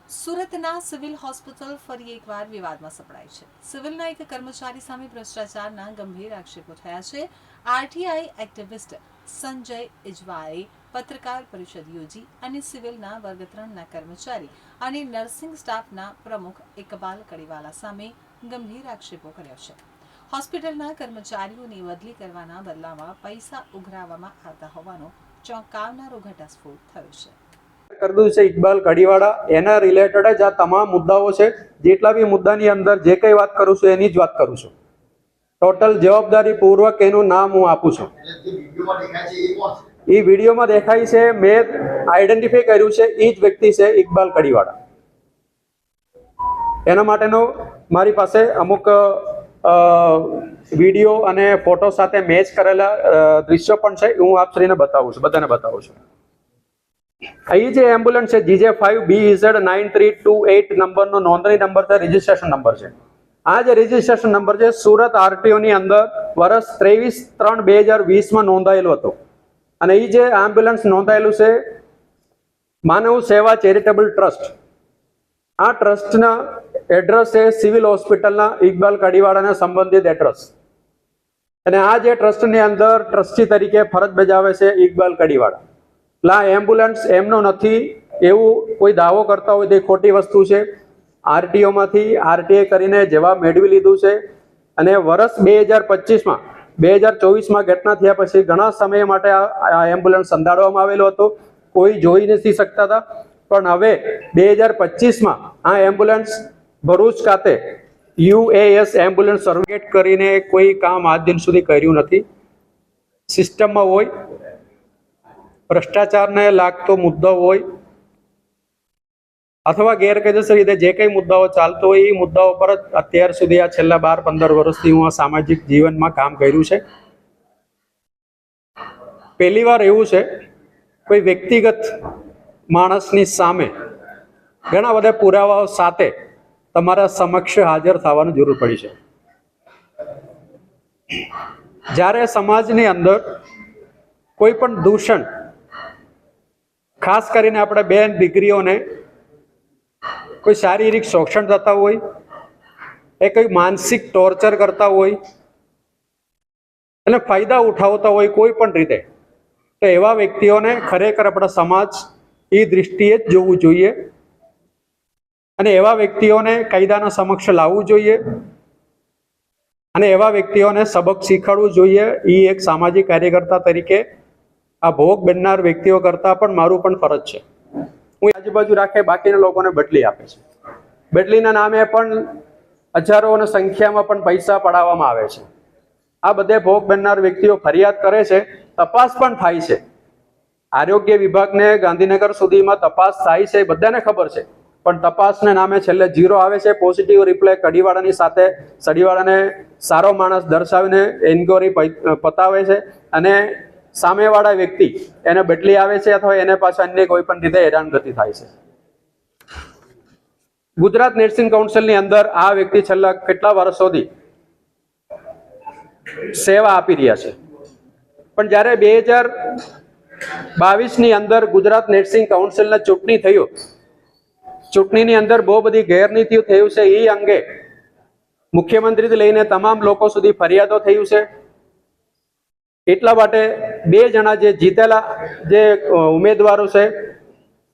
સુરતના civil hospital ફરી એકવાર વિવાદમાં સપડાઈ છે. સિવિલના એક કર્મચારી સામે ભ્રષ્ટાચારના ગંભીર આક્ષેપો થયા છે. આરટીઆઈ એક્ટિવિસ્ટ સંજય ઇજવાએ પત્રકાર પરિષદ યોજી અને સિવિલના વર્ગ 3ના કર્મચારી અને નર્સિંગ સ્ટાફના પ્રમુખ ઇકબાલ કડીવાલા સામે ગંભીર આક્ષેપો કર્યા છે. હોસ્પિટલના કર્મચારીઓની બદલી કરવાના બદલામાં પૈસા ઉઘરાવવામાં આવતા હોવાનો ચોંકાવનારો ઘટસ્ફોટ થયો છે. કર્યું છે ઇકબાલ કડીવાળા, એના રિલેટેડ જ આ તમામ મુદ્દાઓ છે. જેટલા બી મુદ્દાની અંદર જે કંઈ વાત કરું છું એની જ વાત કરું છું. ટોટલ જવાબદારી પૂર્વક એનું નામ હું આપું છું. એ વિડીયોમાં દેખાય છે, મેં આઈડેન્ટિફાઈ કર્યું છે, એ જ વ્યક્તિ છે ઇકબાલ કડીવાળા. એના માટેનો મારી પાસે અમુક વિડીયો અને ફોટો સાથે મેચ કરેલા દૃશ્યો પણ છે. હું આપ શ્રીને બતાવું છું, બધાને બતાવું છું. અહીં જે એમ્બ્યુલન્સ છે GJ5BZ9328 નંબરનો નોંધણી નંબર છે, રજીસ્ટ્રેશન નંબર છે. આ જે રજીસ્ટ્રેશન નંબર છે સુરત આરટીઓ ની અંદર વર્ષ 23/3/2020 નોંધાયેલું હતું. અને એ જે એમ્બ્યુલન્સ નોંધાયેલું છે માનવ સેવા ચેરિટેબલ ટ્રસ્ટ. આ ટ્રસ્ટના એડ્રેસ છે સિવિલ હોસ્પિટલના ઇકબાલ કડીવાળાને સંબંધિત એડ્રેસ. અને આ જે ટ્રસ્ટની અંદર ટ્રસ્ટી તરીકે ફરજ બજાવે છે ઇકબાલ કડીવાળા. આ એમ્બ્યુલન્સ એમનો નથી એવું કોઈ દાવો કરતા હોય તે ખોટી વસ્તુ છે. આરટીઓમાંથી આરટીએ કરીને જવાબ મેળવી લીધું છે. અને વર્ષ 2025માં 2024માં ઘટના થયા પછી ઘણા સમય માટે આ એમ્બ્યુલન્સ સંધાડવામાં આવેલો હતો. કોઈ જોઈ નથી શકતા હતા. પણ હવે 2025માં આ એમ્બ્યુલન્સ ભરૂચ ખાતે UAS એમ્બ્યુલન્સ સર્વિસ કરીને કોઈ કામ આજ દિન સુધી કર્યું નથી. સિસ્ટમમાં હોય, ભ્રષ્ટાચારને લાગતો મુદ્દો હોય અથવા ગેરકાયદેસર રીતે જે કંઈ મુદ્દાઓ ચાલતો હોય એ મુદ્દાઓ પર જ અત્યાર સુધી આ છેલ્લા 12-15 વર્ષથી હું આ સામાજિક જીવનમાં કામ કર્યું છે. પહેલી વાર એવું છે કોઈ વ્યક્તિગત માણસની સામે ઘણા બધા પુરાવાઓ સાથે તમારા સમક્ષ હાજર થવાની જરૂર પડી છે. જ્યારે સમાજની અંદર કોઈ પણ દૂષણ, ખાસ કરીને આપણે બેન દીકરીઓને કોઈ શારીરિક શોષણ થતા હોય, એ કોઈ માનસિક ટોર્ચર કરતા હોય અને ફાયદા ઉઠાવતા હોય કોઈ પણ રીતે, તો એવા વ્યક્તિઓને ખરેખર આપણા સમાજ એ દૃષ્ટિએ જ જોવું જોઈએ અને એવા વ્યક્તિઓને કાયદાના સમક્ષ લાવવું જોઈએ અને એવા વ્યક્તિઓને સબક શીખવાડવું જોઈએ. એ એક સામાજિક કાર્યકર્તા તરીકે આ ભોગ બનનાર વ્યક્તિઓ કરતા પણ મારું પણ ફરજ છે. હું આજુબાજુ રાખે બાકીના લોકોને બદલી આપે છે. બદલીના નામે પણ હજારોની સંખ્યામાં પણ પૈસા પડાવવામાં આવે છે. આ બધે ભોગ બનનાર વ્યક્તિઓ ફરિયાદ કરે છે, તપાસ પણ થાય છે. આરોગ્ય વિભાગને ગાંધીનગર સુધીમાં તપાસ થાય છે, બધાને ખબર છે. પણ તપાસને નામે છેલ્લે 0 આવે છે. પોઝિટિવ રિપ્લાય કડીવાળાની સાથે સડીવાળાને સારો માણસ દર્શાવીને એન્ક્વાયરી પતાવે છે અને સામેવાળા વ્યક્તિ એને બદલી આવે છે અથવા એને પાછા અન્ય કોઈ પણ રીતે હેરાનગતિ થાય છે. ગુજરાત નર્સિંગ કાઉન્સિલની અંદર આ વ્યક્તિ છેલ્લા કેટલા વર્ષોથી સેવા આપી રહ્યા છે. પણ જ્યારે 2022ની અંદર ગુજરાત નર્સિંગ કાઉન્સિલના ચૂંટણી થયું, ચૂંટણીની અંદર બહુ બધી ગેરનીતિઓ થયું છે. એ અંગે મુખ્યમંત્રીથી લઈને તમામ લોકો સુધી ફરિયાદો થયું છે. એટલા માટે 2 જણા જે જીતેલા જે ઉમેદવારો છે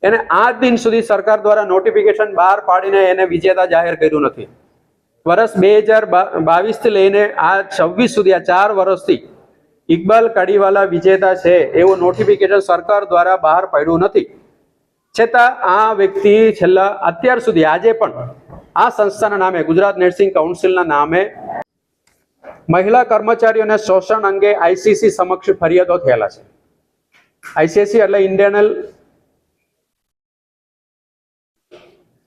એને આજ દિન સુધી સરકાર દ્વારા નોટિફિકેશન બહાર પાડીને એને વિજેતા જાહેર કર્યું નથી. વર્ષ 2022 થી લઈને આ 26 સુધી, આ 4 વર્ષથી ઇકબાલ કડીવાલા વિજેતા છે એવું નોટિફિકેશન સરકાર દ્વારા બહાર પાડ્યું નથી. છતાં આ વ્યક્તિ છેલ્લા અત્યાર સુધી આજે પણ આ સંસ્થાના નામે, ગુજરાત નર્સિંગ કાઉન્સિલના નામે મહિલા કર્મચારીઓને શોષણ અંગે ICC સમક્ષ ફરિયાદો થયેલા છે. ICC એટલે Indian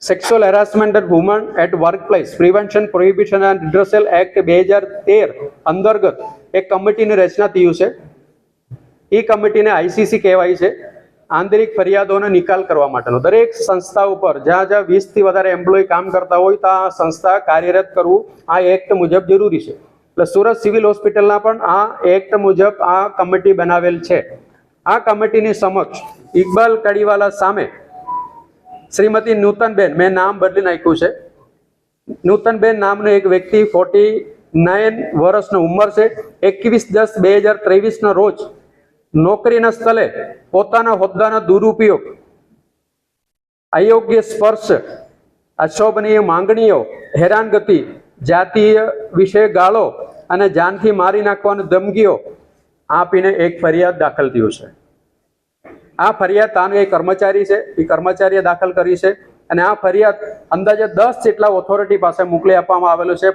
sexual harassment and woman at workplace prevention prohibition and redressal act 2013 અંતર્ગત એક કમિટીની રચના થયું છે. એ કમિટીને ICC કહેવાય છે, આંતરિક ફરિયાદોનો નિકાલ કરવા માટેનો. દરેક સંસ્થા ઉપર જ્યાં 20 થી વધારે એમ્પ્લોય કામ કરતા હોય તો આ સંસ્થા કાર્યરત કરવું આ એક્ટ મુજબ જરૂરી છે. એટલે સુરત સિવિલ હોસ્પિટલના પણ આ એક્ટ મુજબ આ કમિટી બનાવેલ છે. આ કમિટીની સમક્ષ ઇકબાલ કડીવાલા સામે શ્રીમતી નૂતનબેન, મેં નામ બદલી નાખ્યું છે, નૂતનબેન નામનો એક વ્યક્તિ 49 વર્ષની ઉંમર છે, 21/10/2023 રોજ નોકરીના સ્થળે પોતાના હોદ્દાનો દુરુપયોગ, અયોગ્ય સ્પર્શ, અશોભનીય માંગણીઓ, હેરાનગતિ, જાતીય વિશે ગાળો અને જાનથી મારી નાખવાની ધમકીઓ આપીને એક ફરિયાદ દાખલ થયું છે. આ ફરિયાદ તાનો એક કર્મચારી છે, એ કર્મચારીએ દાખલ કરી છે અને આ ફરિયાદ અંદાજે 10 જેટલા ઓથોરિટી પાસે મોકલી આપવામાં આવેલું છે.